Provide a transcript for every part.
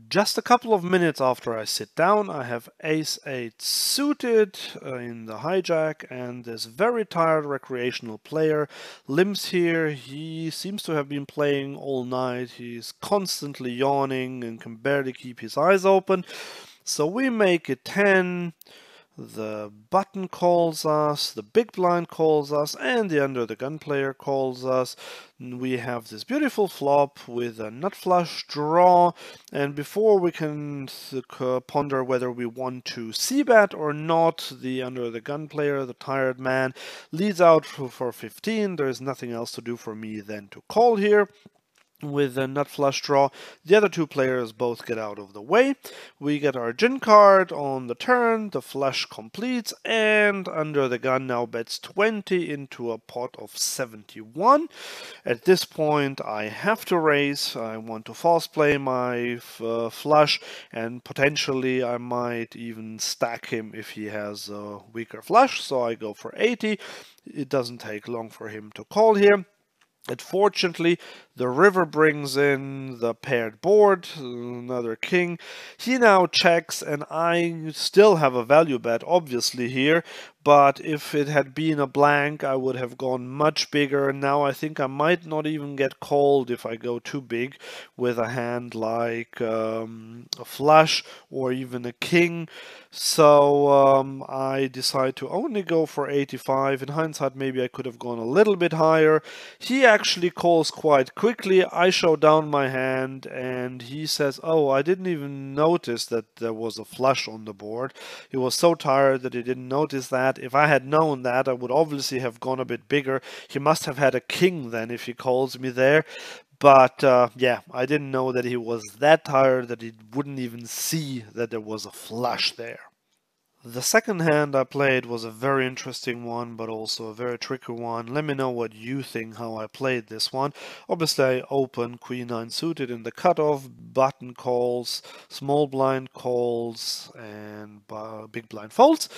Just a couple of minutes after I sit down, I have ace-8 suited in the hijack, and this very tired recreational player limps here. He seems to have been playing all night. He's constantly yawning and can barely keep his eyes open. So we make it 10. The button calls us, the big blind calls us, and the under the gun player calls us. We have this beautiful flop with a nut flush draw, and before we can ponder whether we want to c-bet or not, the under the gun player, the tired man, leads out for 15. There's nothing else to do for me than to call here with a nut flush draw. The other two players both get out of the way. We get our gin card on the turn, the flush completes, and under the gun now bets 20 into a pot of 71. At this point I have to raise. I want to false play my flush, and potentially I might even stack him if he has a weaker flush, so I go for 80. It doesn't take long for him to call here. Unfortunately, the river brings in the paired board, another king. He now checks, and I still have a value bet, obviously, here. But if it had been a blank, I would have gone much bigger. Now I think I might not even get called if I go too big with a hand like a flush or even a king. So I decide to only go for 85. In hindsight, maybe I could have gone a little bit higher. He actually calls quite quickly. I show down my hand, and he says, "Oh, I didn't even notice that there was a flush on the board." He was so tired that he didn't notice that. If I had known that, I would obviously have gone a bit bigger. He must have had a king then if he calls me there. But yeah, I didn't know that he was that tired that he wouldn't even see that there was a flush there. The second hand I played was a very interesting one, but also a very tricky one. Let me know what you think how I played this one. Obviously I open Queen 9 suited in the cutoff, button calls, small blind calls, and big blind folds.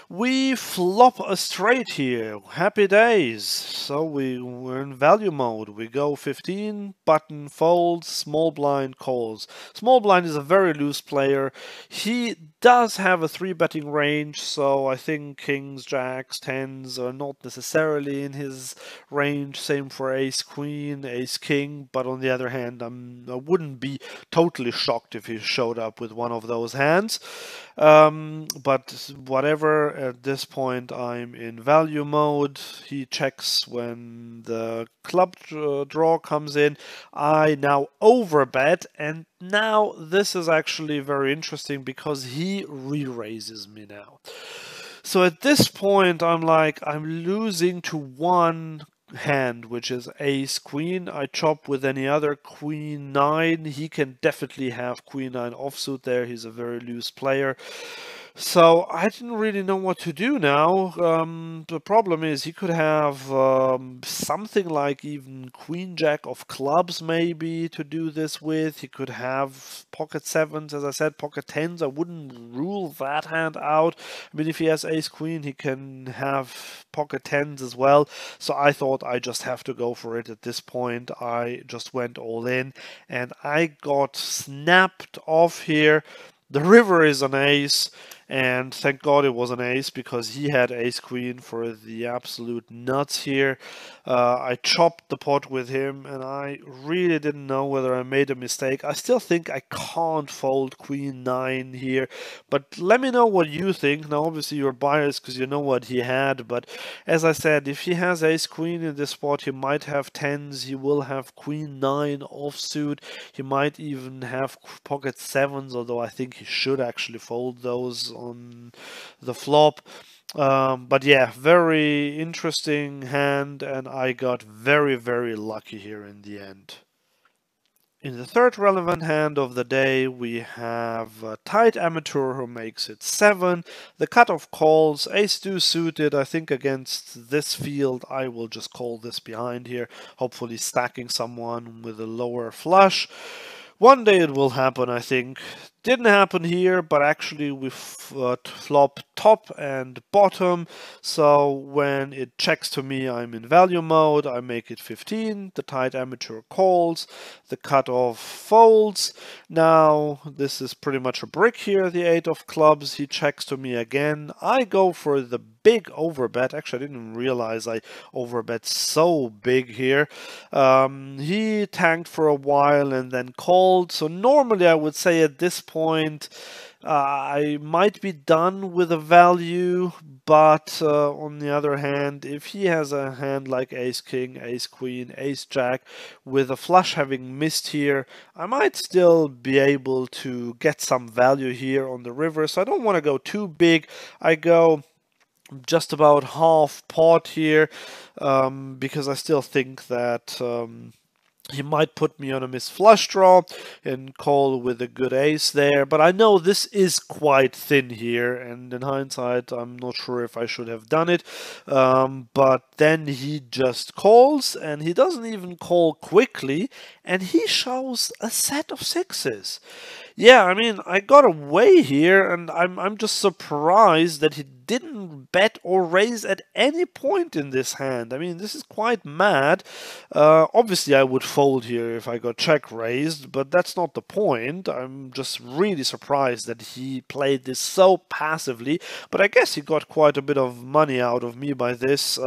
We flop a straight here. Happy days. So we're in value mode. We go 15, button folds, small blind calls. Small blind is a very loose player. He does have a 3-betting range, so I think kings, jacks, tens are not necessarily in his range. Same for ace queen, ace king, but on the other hand, I wouldn't be totally shocked if he showed up with one of those hands. But whatever, at this point I'm in value mode. He checks when the club draw comes in. I now overbet, and now this is actually very interesting because he re-raises me now. So at this point I'm like, I'm losing to one hand, which is ace queen. I chop with any other queen 9. He can definitely have queen 9 offsuit there. He's a very loose player. So I didn't really know what to do now. The problem is he could have something like even queen jack of clubs maybe to do this with. He could have pocket 7s, as I said, pocket 10s. I wouldn't rule that hand out. I mean, if he has ace queen, he can have pocket 10s as well. So I thought I just have to go for it at this point. I just went all in, and I got snapped off here. The river is an ace, and thank God it was an ace because he had ace queen for the absolute nuts here. I chopped the pot with him, and I really didn't know whether I made a mistake. I still think I can't fold queen 9 here, but let me know what you think. Now obviously you're biased because you know what he had, but as I said, if he has ace queen in this spot, he might have 10s, he will have queen 9 offsuit, he might even have pocket 7s, although I think he should actually fold those on the flop. But yeah, very interesting hand, and I got very, very lucky here in the end. In the third relevant hand of the day, we have a tight amateur who makes it 7. The cutoff calls, ace-2 suited. I think against this field, I will just call this behind here, hopefully stacking someone with a lower flush. One day it will happen, I think. Didn't happen here, but actually we flop top and bottom. So when it checks to me, I'm in value mode. I make it 15. The tight amateur calls. The cutoff folds. Now this is pretty much a brick here. The 8 of clubs. He checks to me again. I go for the big overbet. Actually, I didn't realize I overbet so big here. He tanked for a while and then called. So normally I would say at this point I might be done with a value, but on the other hand, if he has a hand like ace king, ace queen, ace jack, with a flush having missed here, I might still be able to get some value here on the river. So I don't want to go too big. I go just about half pot here, because I still think that he might put me on a missed flush draw and call with a good ace there, but I know this is quite thin here, and in hindsight I'm not sure if I should have done it. But then he just calls, and he doesn't even call quickly, and he shows a set of sixes. Yeah, I mean, I got away here, and I'm just surprised that he didn't bet or raise at any point in this hand. I mean, this is quite mad. Obviously, I would fold here if I got check raised, but that's not the point. I'm just really surprised that he played this so passively, but I guess he got quite a bit of money out of me by this.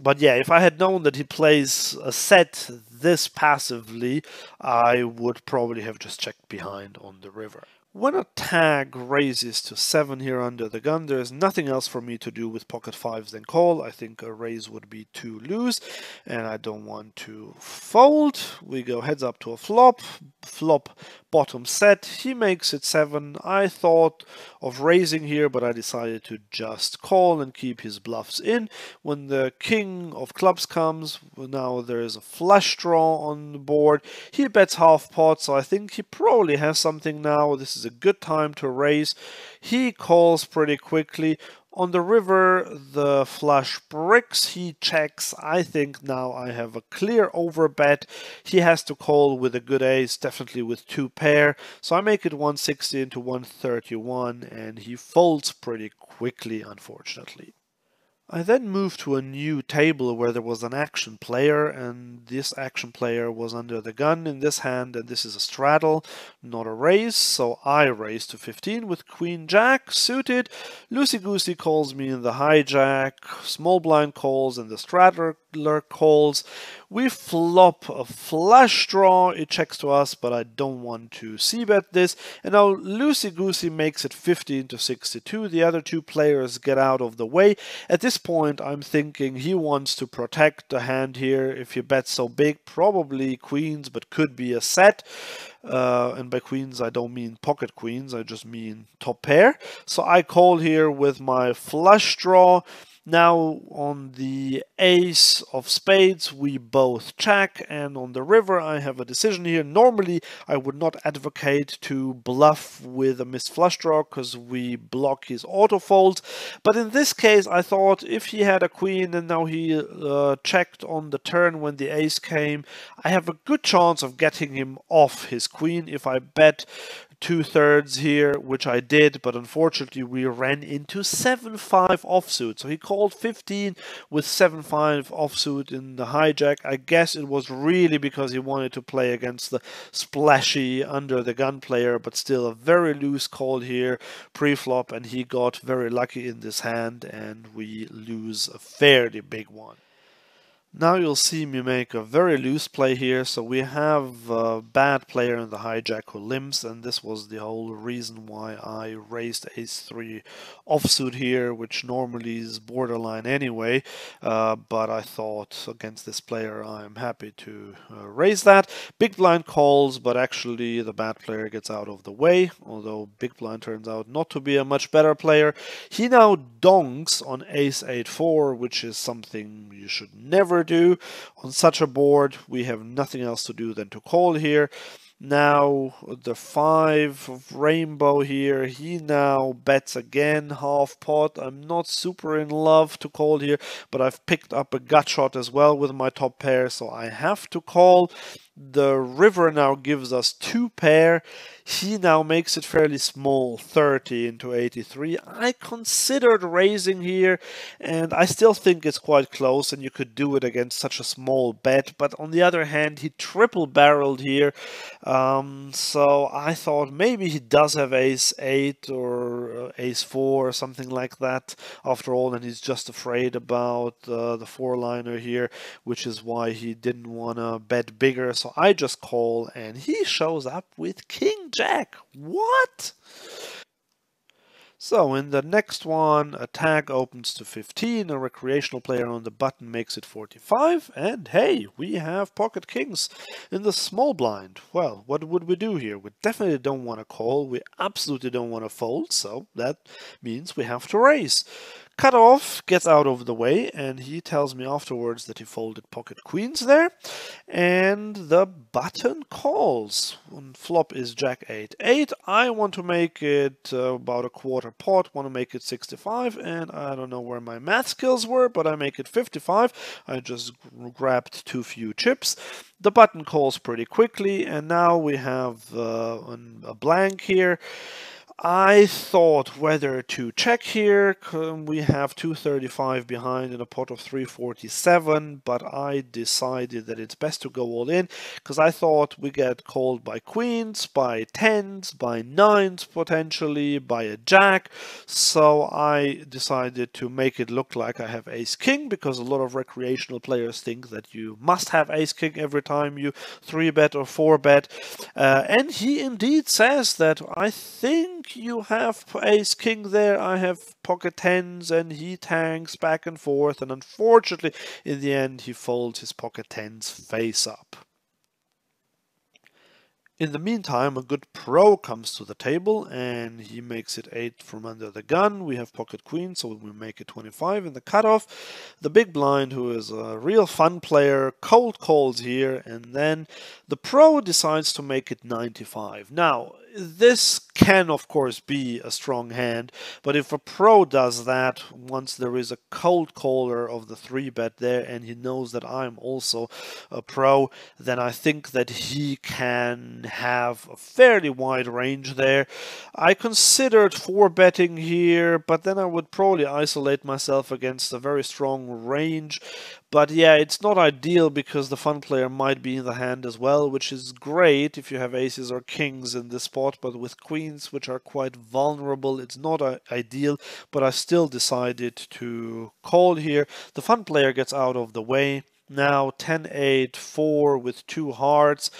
But yeah, if I had known that he plays a set this passively, I would probably have just checked behind on the river. When a tag raises to 7 here under the gun, there's nothing else for me to do with pocket 5s than call. I think a raise would be too loose, and I don't want to fold. We go heads up to a flop. Flop bottom set. He makes it 7. I thought of raising here, but I decided to just call and keep his bluffs in. When the king of clubs comes, now there's a flush draw on the board. He bets half pot, so I think he probably has something now. This is a good time to raise. He calls pretty quickly. On the river, the flush bricks, he checks. I think now I have a clear overbet. He has to call with a good ace, definitely with 2 pair. So I make it 160 into 131, and he folds pretty quickly, unfortunately. I then moved to a new table where there was an action player, and this action player was under the gun in this hand, and this is a straddle, not a raise, so I raise to 15 with queen jack suited. Loosey-goosey calls me in the hijack, small blind calls, and the straddler calls. We flop a flush draw, it checks to us, but I don't want to c-bet this, and now loosey-goosey makes it 15 to 62. The other 2 players get out of the way. At this point, I'm thinking he wants to protect the hand here. If you bet so big, probably queens, but could be a set. And by queens, I don't mean pocket queens, I just mean top pair. So I call here with my flush draw. Now on the ace of spades, we both check, and on the river, I have a decision here. Normally, I would not advocate to bluff with a missed flush draw because we block his auto folds. But in this case, I thought if he had a queen and now he checked on the turn when the ace came, I have a good chance of getting him off his queen if I bet 2/3 here, which I did, but unfortunately we ran into 7-5 offsuit. So he called 15 with 7-5 offsuit in the hijack. I guess it was really because he wanted to play against the splashy under the gun player, but still a very loose call here pre-flop, and he got very lucky in this hand, and we lose a fairly big one. Now you'll see me make a very loose play here, so we have a bad player in the hijack who limps, and this was the whole reason why I raised ace-3 offsuit here, which normally is borderline anyway, but I thought against this player I'm happy to raise that. Big blind calls, but actually the bad player gets out of the way, although big blind turns out not to be a much better player. He now donks on ace-8-4, which is something you should never do. On such a board, we have nothing else to do than to call here. Now the 5 of rainbow here, he now bets again half pot. I'm not super in love to call here, but I've picked up a gut shot as well with my top pair, so I have to call. The river now gives us 2 pair. He now makes it fairly small, 30 into 83. I considered raising here, and I still think it's quite close, and you could do it against such a small bet. But on the other hand, he triple barreled here, so I thought maybe he does have ace 8 or ace 4 or something like that after all, and he's just afraid about the 4-liner here, which is why he didn't want to bet bigger. So I just call, and he shows up with king jack. What? So in the next one, a tag opens to 15, a recreational player on the button makes it 45, and hey, we have pocket kings in the small blind. Well, what would we do here? We definitely don't want to call, we absolutely don't want to fold, so that means we have to raise. Cut off gets out of the way, and he tells me afterwards that he folded pocket queens there, and the button calls. And flop is jack 8-8. I want to make it about a quarter pot, want to make it 65, and I don't know where my math skills were, but I make it 55. I just grabbed too few chips. The button calls pretty quickly, and now we have a blank here. I thought whether to check here. We have 235 behind in a pot of 347, but I decided that it's best to go all in because I thought we get called by queens, by tens, by nines potentially, by a jack. So I decided to make it look like I have ace king, because a lot of recreational players think that you must have ace king every time you 3-bet or 4-bet. And he indeed says that I think you have ace king there, I have pocket tens, and he tanks back and forth, and unfortunately in the end he folds his pocket tens face up. In the meantime, a good pro comes to the table and he makes it 8 from under the gun. We have pocket queen, so we make it 25 in the cutoff. The big blind, who is a real fun player, cold calls here, and then the pro decides to make it 95. Now, this can of course be a strong hand, but if a pro does that once there is a cold caller of the 3-bet there and he knows that I'm also a pro, then I think that he can have a fairly wide range there. I considered 4-betting here, but then I would probably isolate myself against a very strong range. But yeah, it's not ideal because the fun player might be in the hand as well, which is great if you have aces or kings in this spot, but with queens, which are quite vulnerable, it's not ideal. But I still decided to call here. The fun player gets out of the way. Now 10-8, 4 with 2 hearts.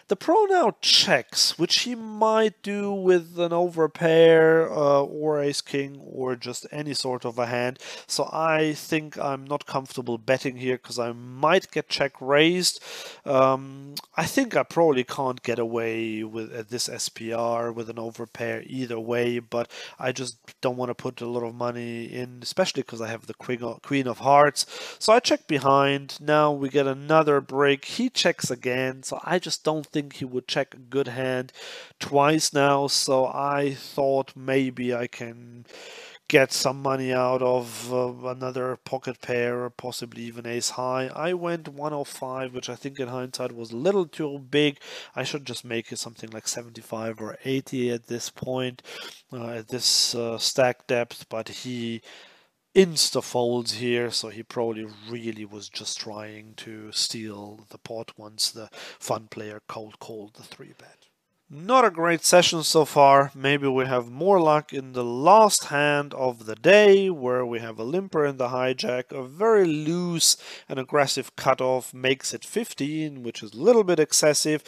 The pro now checks, which he might do with an overpair or ace-king or just any sort of a hand. So I think I'm not comfortable betting here because I might get check raised. I think I probably can't get away with this SPR with an overpair either way, but I just don't want to put a lot of money in, especially because I have the queen of hearts. So I check behind. Now we get another break. He checks again, so I just don't think he would check a good hand twice now. So I thought maybe I can get some money out of another pocket pair or possibly even ace high. I went 105, which I think in hindsight was a little too big. I should just make it something like 75 or 80 at this point, at this stack depth, but he insta folds here, so he probably really was just trying to steal the pot once the fun player cold called the 3-bet. Not a great session so far. Maybe we have more luck in the last hand of the day, where we have a limper in the hijack. A very loose and aggressive cutoff makes it 15, which is a little bit excessive.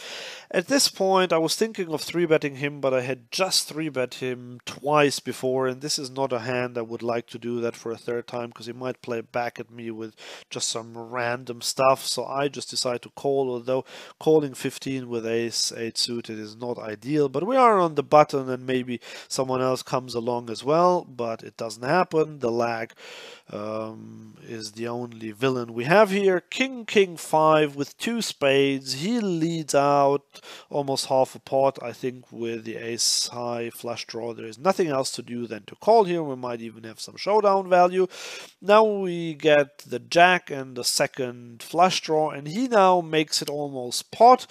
At this point, I was thinking of 3-betting him, but I had just 3-bet him twice before, and this is not a hand I would like to do that for a third time, because he might play back at me with just some random stuff. So I just decided to call, although calling 15 with ace 8 suited is not not ideal, but we are on the button and maybe someone else comes along as well, but it doesn't happen. The lag is the only villain we have here. King, King 5 with 2 spades. He leads out almost half a pot. I think with the ace high flush draw there is nothing else to do than to call here. We might even have some showdown value. Now we get the jack and the second flush draw, and he now makes it almost pot.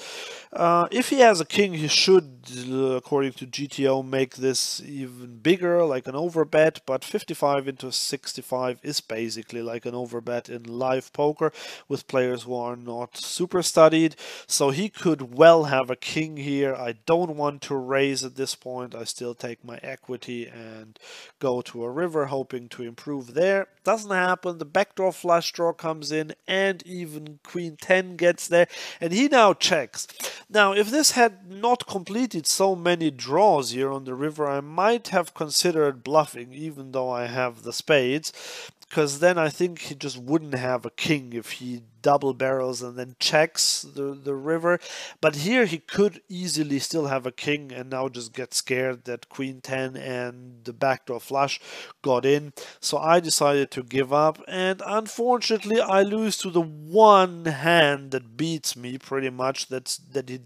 If he has a king, he should, according to GTO, make this even bigger, like an overbet, but 55 into 65 is basically like an overbet in live poker with players who are not super studied. So he could well have a king here. I don't want to raise at this point. I still take my equity and go to a river, hoping to improve there. Doesn't happen. The backdoor flush draw comes in, and even queen 10 gets there, and he now checks. Now, if this had not completed so many draws here on the river, I might have considered bluffing, even though I have the spades, because then I think he just wouldn't have a king if he double barrels and then checks the river. But here he could easily still have a king and now just get scared that queen 10 and the backdoor flush got in. So I decided to give up, and unfortunately I lose to the one hand that beats me pretty much, that he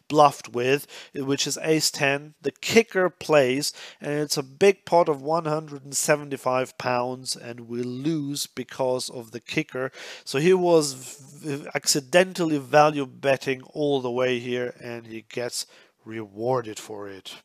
bluffed with, which is ace 10. The kicker plays, and it's a big pot of 175 pounds, and we lose because of the kicker. So he was accidentally value betting all the way here, and he gets rewarded for it.